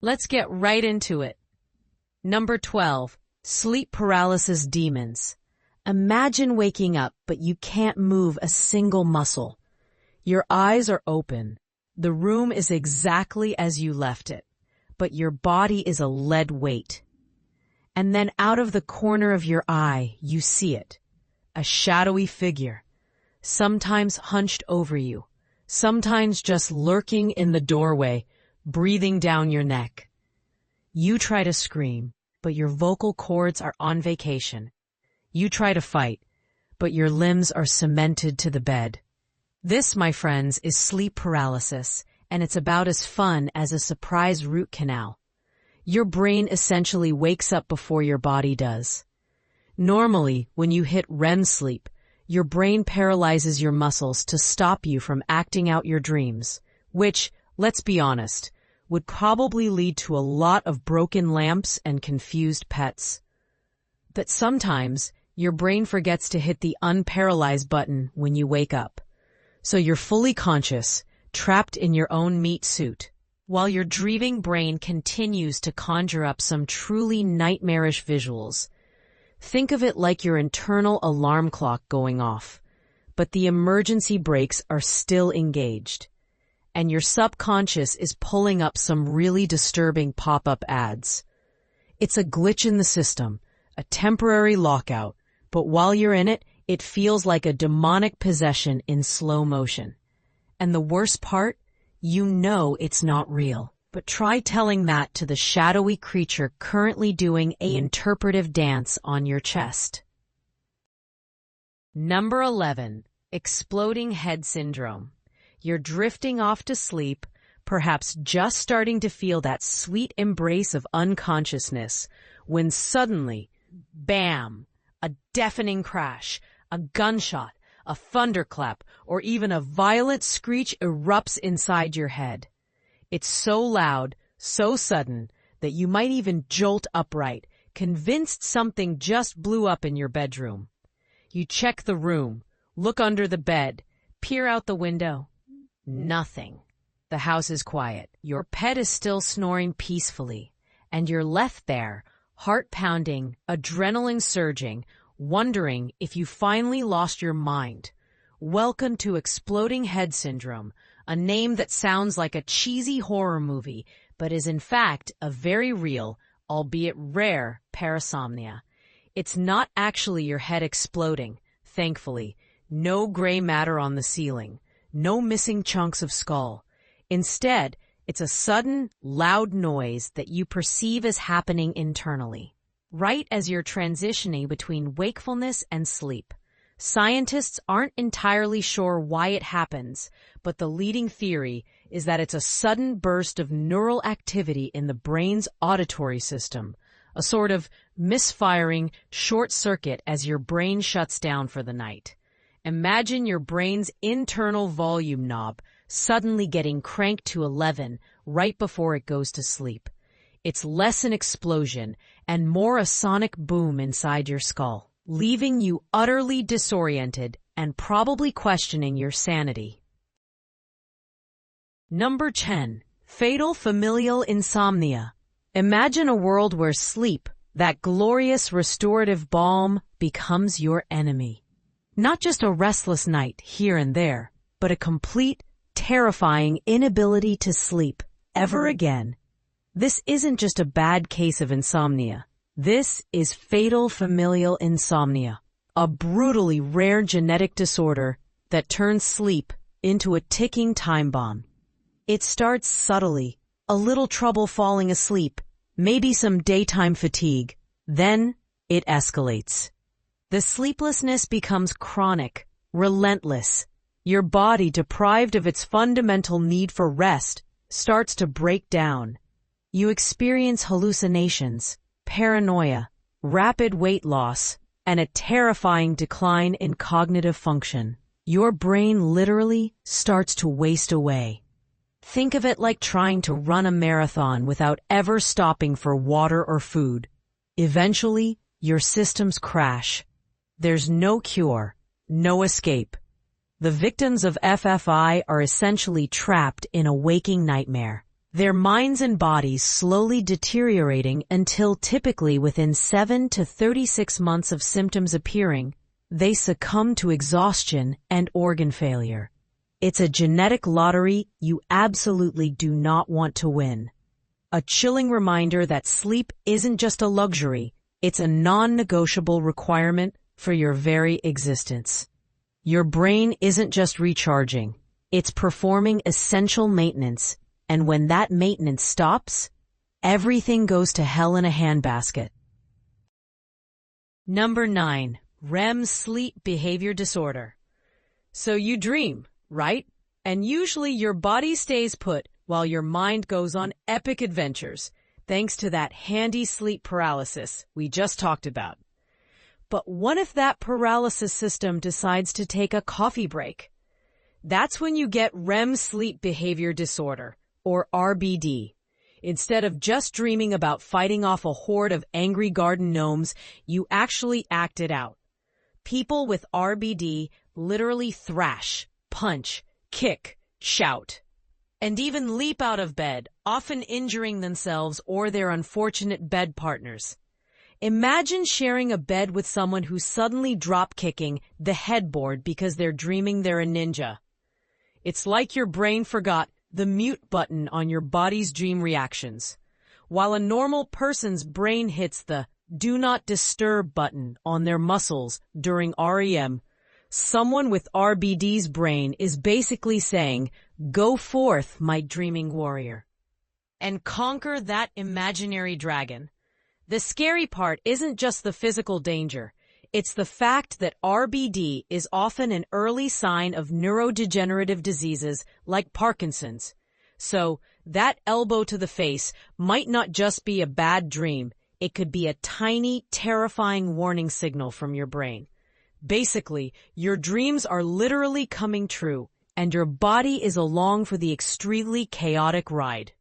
Let's get right into it. Number 12. Sleep paralysis demons. Imagine waking up, but you can't move a single muscle. Your eyes are open. The room is exactly as you left it, but your body is a lead weight. And then out of the corner of your eye, you see it. A shadowy figure, sometimes hunched over you, sometimes just lurking in the doorway, breathing down your neck. You try to scream, but your vocal cords are on vacation. You try to fight, but your limbs are cemented to the bed. This, my friends, is sleep paralysis, and it's about as fun as a surprise root canal. Your brain essentially wakes up before your body does. Normally, when you hit REM sleep, your brain paralyzes your muscles to stop you from acting out your dreams, which, let's be honest, would probably lead to a lot of broken lamps and confused pets. But sometimes, your brain forgets to hit the unparalyze button when you wake up. So you're fully conscious, trapped in your own meat suit, while your dreaming brain continues to conjure up some truly nightmarish visuals. Think of it like your internal alarm clock going off, but the emergency brakes are still engaged, and your subconscious is pulling up some really disturbing pop-up ads. It's a glitch in the system, a temporary lockout, but while you're in it, it feels like a demonic possession in slow motion. And the worst part? You know it's not real. But try telling that to the shadowy creature currently doing an interpretive dance on your chest. Number 11. Exploding head syndrome. You're drifting off to sleep, perhaps just starting to feel that sweet embrace of unconsciousness, when suddenly, bam, a deafening crash, a gunshot, a thunderclap, or even a violent screech erupts inside your head. It's so loud, so sudden, that you might even jolt upright, convinced something just blew up in your bedroom. You check the room, look under the bed, peer out the window. Nothing. The house is quiet. Your pet is still snoring peacefully, and you're left there, heart pounding, adrenaline surging, wondering if you finally lost your mind. Welcome to exploding head syndrome, a name that sounds like a cheesy horror movie, but is in fact a very real, albeit rare, parasomnia. It's not actually your head exploding, thankfully. No gray matter on the ceiling, no missing chunks of skull. Instead, it's a sudden, loud noise that you perceive as happening internally, right as you're transitioning between wakefulness and sleep. Scientists aren't entirely sure why it happens, but the leading theory is that it's a sudden burst of neural activity in the brain's auditory system, a sort of misfiring short circuit as your brain shuts down for the night. Imagine your brain's internal volume knob suddenly getting cranked to 11 right before it goes to sleep. It's less an explosion and more a sonic boom inside your skull, leaving you utterly disoriented and probably questioning your sanity. Number 10. Fatal familial insomnia. Imagine a world where sleep, that glorious restorative balm, becomes your enemy. Not just a restless night here and there, but a complete, terrifying inability to sleep ever again. This isn't just a bad case of insomnia. This is fatal familial insomnia, a brutally rare genetic disorder that turns sleep into a ticking time bomb. It starts subtly, a little trouble falling asleep, maybe some daytime fatigue. Then it escalates. The sleeplessness becomes chronic, relentless. Your body, deprived of its fundamental need for rest, starts to break down. You experience hallucinations, paranoia, rapid weight loss, and a terrifying decline in cognitive function. Your brain literally starts to waste away. Think of it like trying to run a marathon without ever stopping for water or food. Eventually, your systems crash. There's no cure, no escape. The victims of FFI are essentially trapped in a waking nightmare. their minds and bodies slowly deteriorating until typically within 7 to 36 months of symptoms appearing, they succumb to exhaustion and organ failure. It's a genetic lottery you absolutely do not want to win. A chilling reminder that sleep isn't just a luxury, it's a non-negotiable requirement for your very existence. Your brain isn't just recharging, it's performing essential maintenance, and when that maintenance stops, everything goes to hell in a handbasket. Number 9. REM sleep behavior disorder. So you dream, right? And usually your body stays put while your mind goes on epic adventures, thanks to that handy sleep paralysis we just talked about. But what if that paralysis system decides to take a coffee break? That's when you get REM sleep behavior disorder, or RBD. Instead of just dreaming about fighting off a horde of angry garden gnomes, you actually act it out. People with RBD literally thrash, punch, kick, shout, and even leap out of bed, often injuring themselves or their unfortunate bed partners. Imagine sharing a bed with someone who's suddenly drop-kicking the headboard because they're dreaming they're a ninja. It's like your brain forgot the mute button on your body's dream reactions. While a normal person's brain hits the do not disturb button on their muscles during REM, someone with RBD's brain is basically saying, "Go forth, my dreaming warrior," and conquer that imaginary dragon. The scary part isn't just the physical danger. It's the fact that RBD is often an early sign of neurodegenerative diseases like Parkinson's. So that elbow to the face might not just be a bad dream. It could be a tiny, terrifying warning signal from your brain. Basically, your dreams are literally coming true, and your body is along for the extremely chaotic ride.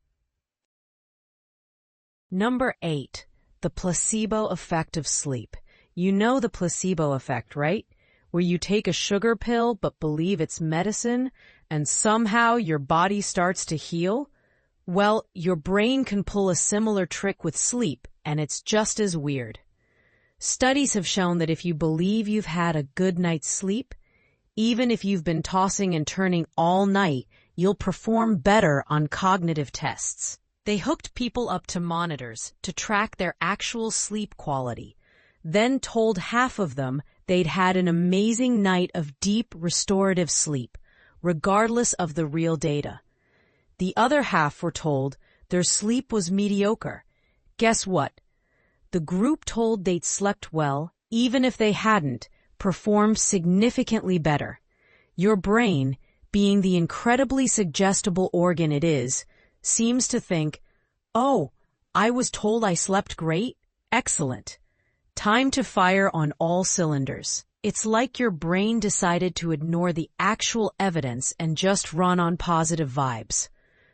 Number 8. The placebo effect of sleep. You know the placebo effect, right? Where you take a sugar pill but believe it's medicine, and somehow your body starts to heal? Well, your brain can pull a similar trick with sleep, and it's just as weird. Studies have shown that if you believe you've had a good night's sleep, even if you've been tossing and turning all night, you'll perform better on cognitive tests. They hooked people up to monitors to track their actual sleep quality, then told half of them they'd had an amazing night of deep restorative sleep, regardless of the real data. The other half were told their sleep was mediocre. Guess what? The group told they'd slept well, even if they hadn't, performed significantly better. Your brain, being the incredibly suggestible organ it is, seems to think, "Oh, I was told I slept great? Excellent. Time to fire on all cylinders." It's like your brain decided to ignore the actual evidence and just run on positive vibes.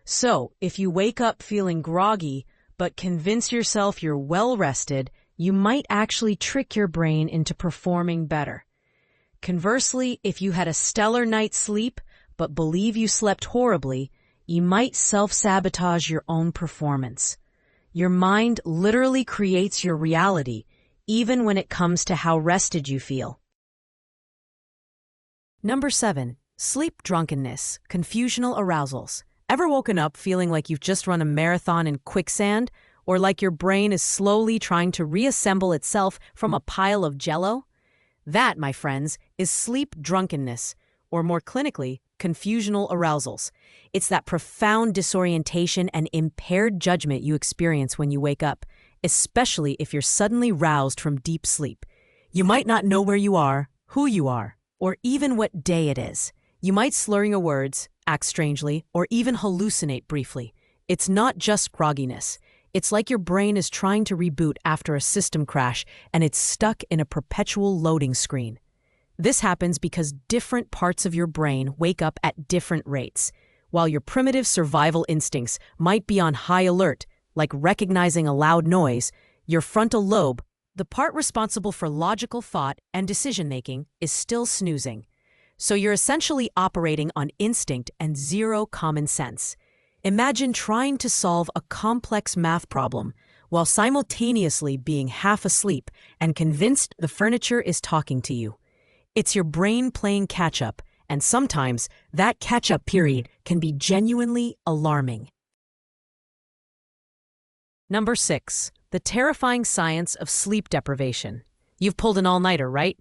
So, if you wake up feeling groggy, but convince yourself you're well-rested, you might actually trick your brain into performing better. Conversely, if you had a stellar night's sleep, but believe you slept horribly, you might self-sabotage your own performance. Your mind literally creates your reality, even when it comes to how rested you feel. Number 7. Sleep drunkenness, confusional arousals. Ever woken up feeling like you've just run a marathon in quicksand, or like your brain is slowly trying to reassemble itself from a pile of jello? That, my friends, is sleep drunkenness, or more clinically, confusional arousals. It's that profound disorientation and impaired judgment you experience when you wake up, especially if you're suddenly roused from deep sleep. You might not know where you are, who you are, or even what day it is. You might slur your words, act strangely, or even hallucinate briefly. It's not just grogginess. It's like your brain is trying to reboot after a system crash and it's stuck in a perpetual loading screen. This happens because different parts of your brain wake up at different rates. While your primitive survival instincts might be on high alert, like recognizing a loud noise, your frontal lobe, the part responsible for logical thought and decision-making, is still snoozing. So you're essentially operating on instinct and zero common sense. Imagine trying to solve a complex math problem while simultaneously being half asleep and convinced the furniture is talking to you. It's your brain playing catch-up, and sometimes that catch-up period can be genuinely alarming. Number 6. The terrifying science of sleep deprivation. You've pulled an all-nighter, right?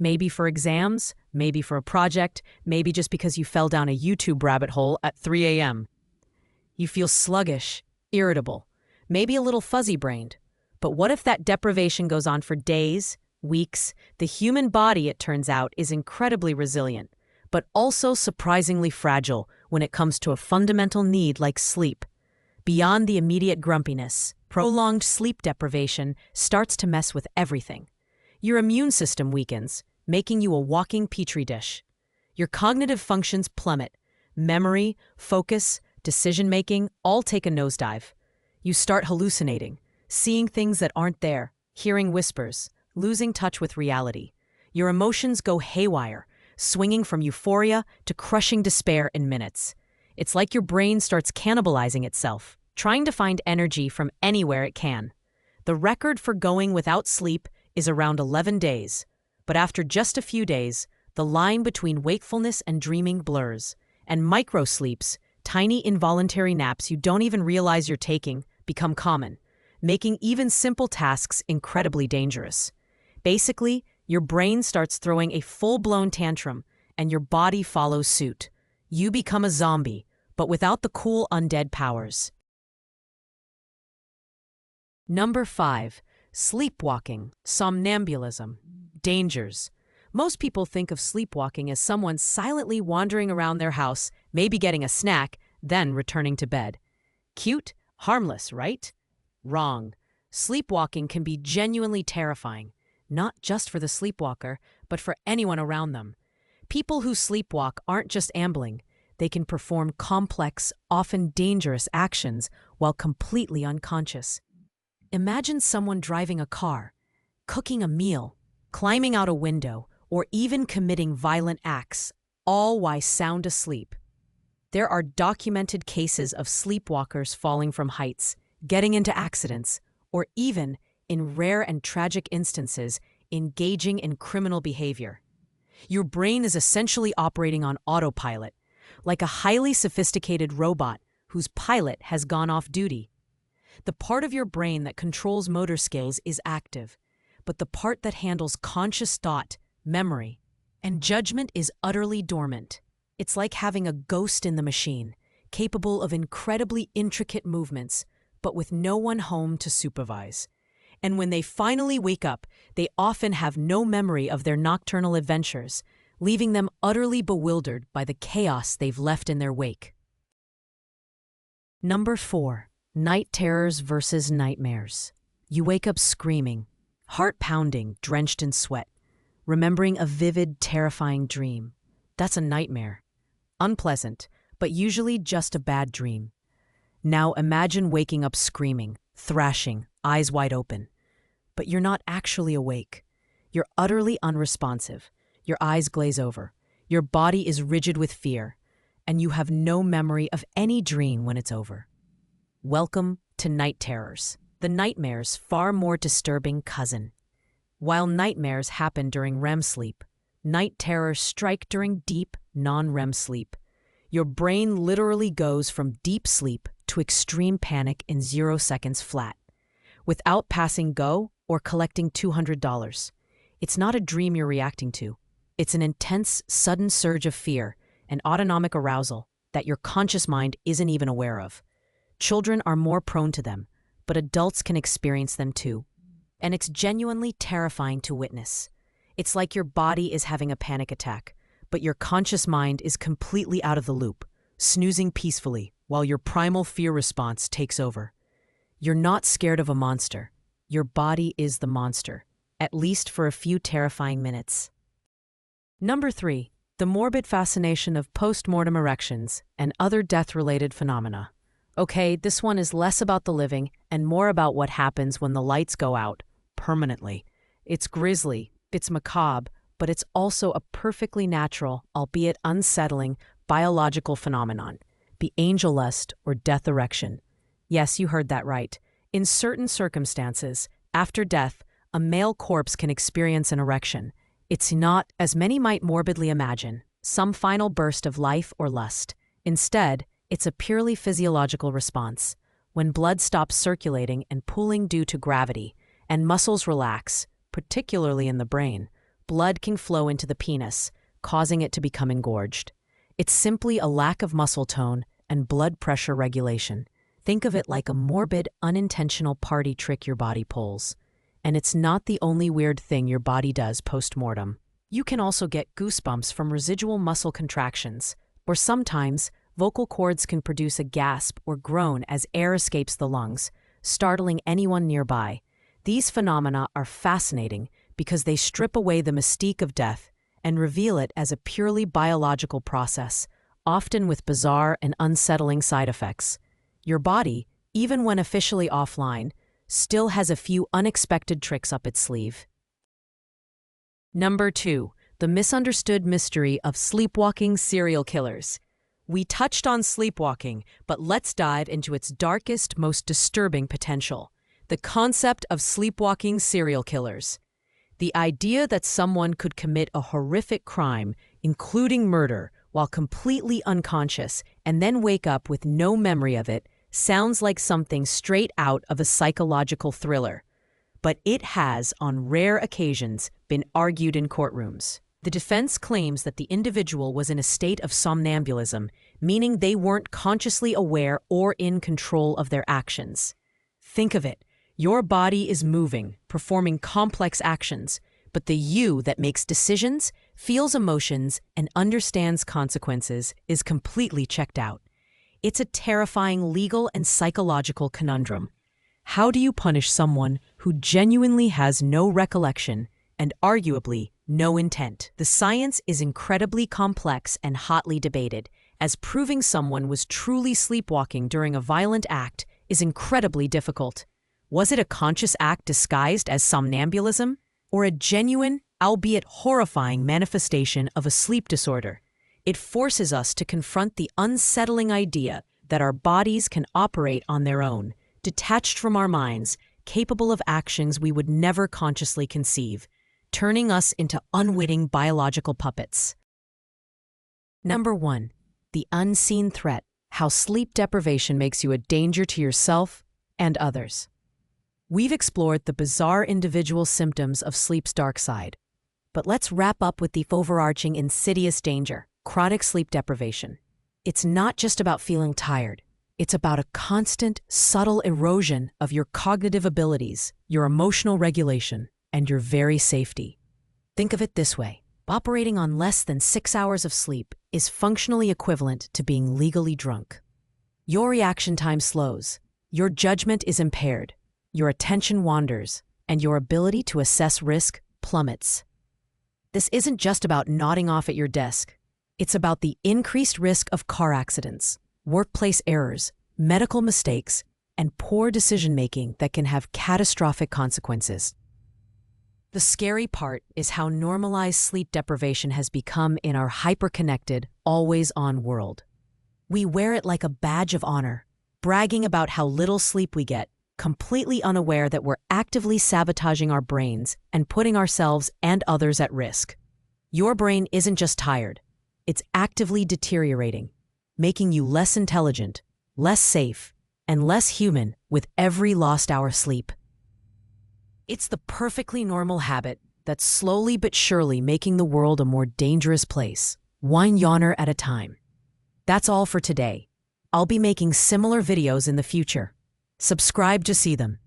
Maybe for exams, maybe for a project, maybe just because you fell down a YouTube rabbit hole at 3 a.m. You feel sluggish, irritable, maybe a little fuzzy-brained. But what if that deprivation goes on for days, weeks? The human body, it turns out, is incredibly resilient, but also surprisingly fragile when it comes to a fundamental need like sleep. Beyond the immediate grumpiness, prolonged sleep deprivation starts to mess with everything. Your immune system weakens, making you a walking petri dish. Your cognitive functions plummet. Memory, focus, decision-making all take a nosedive. You start hallucinating, seeing things that aren't there, hearing whispers, losing touch with reality. Your emotions go haywire, swinging from euphoria to crushing despair in minutes. It's like your brain starts cannibalizing itself, trying to find energy from anywhere it can. The record for going without sleep is around 11 days, but after just a few days, the line between wakefulness and dreaming blurs, and micro-sleeps, tiny involuntary naps you don't even realize you're taking, become common, making even simple tasks incredibly dangerous. Basically, your brain starts throwing a full-blown tantrum, and your body follows suit. You become a zombie, but without the cool undead powers. Number 5. Sleepwalking, somnambulism. Dangers. Most people think of sleepwalking as someone silently wandering around their house, maybe getting a snack, then returning to bed. Cute, harmless, right? Wrong. Sleepwalking can be genuinely terrifying, not just for the sleepwalker, but for anyone around them. People who sleepwalk aren't just ambling. They can perform complex, often dangerous actions while completely unconscious. Imagine someone driving a car, cooking a meal, climbing out a window, or even committing violent acts, all while sound asleep. There are documented cases of sleepwalkers falling from heights, getting into accidents, or even, in rare and tragic instances, engaging in criminal behavior. Your brain is essentially operating on autopilot, like a highly sophisticated robot whose pilot has gone off duty. The part of your brain that controls motor skills is active, but the part that handles conscious thought, memory, and judgment is utterly dormant. It's like having a ghost in the machine, capable of incredibly intricate movements, but with no one home to supervise. And when they finally wake up, they often have no memory of their nocturnal adventures, leaving them utterly bewildered by the chaos they've left in their wake. Number 4. Night terrors versus nightmares. You wake up screaming, heart pounding, drenched in sweat, remembering a vivid, terrifying dream. That's a nightmare. Unpleasant, but usually just a bad dream. Now imagine waking up screaming, thrashing, eyes wide open. But you're not actually awake. You're utterly unresponsive. Your eyes glaze over. Your body is rigid with fear, and you have no memory of any dream when it's over. Welcome to night terrors, the nightmare's far more disturbing cousin. While nightmares happen during REM sleep, night terrors strike during deep, non-REM sleep. Your brain literally goes from deep sleep to extreme panic in 0 seconds flat, without passing go or collecting $200. It's not a dream you're reacting to. It's an intense, sudden surge of fear and autonomic arousal that your conscious mind isn't even aware of. Children are more prone to them, but adults can experience them too. And it's genuinely terrifying to witness. It's like your body is having a panic attack, but your conscious mind is completely out of the loop, snoozing peacefully while your primal fear response takes over. You're not scared of a monster. Your body is the monster, at least for a few terrifying minutes. Number 3. The morbid fascination of post-mortem erections and other death-related phenomena. Okay, this one is less about the living and more about what happens when the lights go out, permanently. It's grisly, it's macabre, but it's also a perfectly natural, albeit unsettling, biological phenomenon. be angel lust or death erection. Yes, you heard that right. In certain circumstances, after death, a male corpse can experience an erection. It's not, as many might morbidly imagine, some final burst of life or lust. Instead, it's a purely physiological response. When blood stops circulating and pooling due to gravity, and muscles relax, particularly in the brain, blood can flow into the penis, causing it to become engorged. It's simply a lack of muscle tone and blood pressure regulation. Think of it like a morbid, unintentional party trick your body pulls. And it's not the only weird thing your body does post-mortem. You can also get goosebumps from residual muscle contractions, or sometimes vocal cords can produce a gasp or groan as air escapes the lungs, startling anyone nearby. These phenomena are fascinating because they strip away the mystique of death and reveal it as a purely biological process, often with bizarre and unsettling side effects. Your body, even when officially offline, still has a few unexpected tricks up its sleeve. Number 2. The misunderstood mystery of sleepwalking serial killers. We touched on sleepwalking, but let's dive into its darkest, most disturbing potential: the concept of sleepwalking serial killers. The idea that someone could commit a horrific crime, including murder, while completely unconscious and then wake up with no memory of it, sounds like something straight out of a psychological thriller. But it has, on rare occasions, been argued in courtrooms. The defense claims that the individual was in a state of somnambulism, meaning they weren't consciously aware or in control of their actions. Think of it. Your body is moving, performing complex actions, but the you that makes decisions, feels emotions, and understands consequences is completely checked out. It's a terrifying legal and psychological conundrum. How do you punish someone who genuinely has no recollection and arguably no intent? The science is incredibly complex and hotly debated, as proving someone was truly sleepwalking during a violent act is incredibly difficult. Was it a conscious act disguised as somnambulism, or a genuine, albeit horrifying, manifestation of a sleep disorder? It forces us to confront the unsettling idea that our bodies can operate on their own, detached from our minds, capable of actions we would never consciously conceive, turning us into unwitting biological puppets. Number 1. The unseen threat: how sleep deprivation makes you a danger to yourself and others. We've explored the bizarre individual symptoms of sleep's dark side, but let's wrap up with the overarching insidious danger: chronic sleep deprivation. It's not just about feeling tired. It's about a constant, subtle erosion of your cognitive abilities, your emotional regulation, and your very safety. Think of it this way: operating on less than 6 hours of sleep is functionally equivalent to being legally drunk. Your reaction time slows, your judgment is impaired, your attention wanders, and your ability to assess risk plummets. This isn't just about nodding off at your desk. It's about the increased risk of car accidents, workplace errors, medical mistakes, and poor decision-making that can have catastrophic consequences. The scary part is how normalized sleep deprivation has become in our hyper-connected, always-on world. We wear it like a badge of honor, bragging about how little sleep we get, completely unaware that we're actively sabotaging our brains and putting ourselves and others at risk. Your brain isn't just tired. It's actively deteriorating, making you less intelligent, less safe, and less human with every lost hour sleep. It's the perfectly normal habit that's slowly but surely making the world a more dangerous place, one yawner at a time. That's all for today. I'll be making similar videos in the future. Subscribe to see them.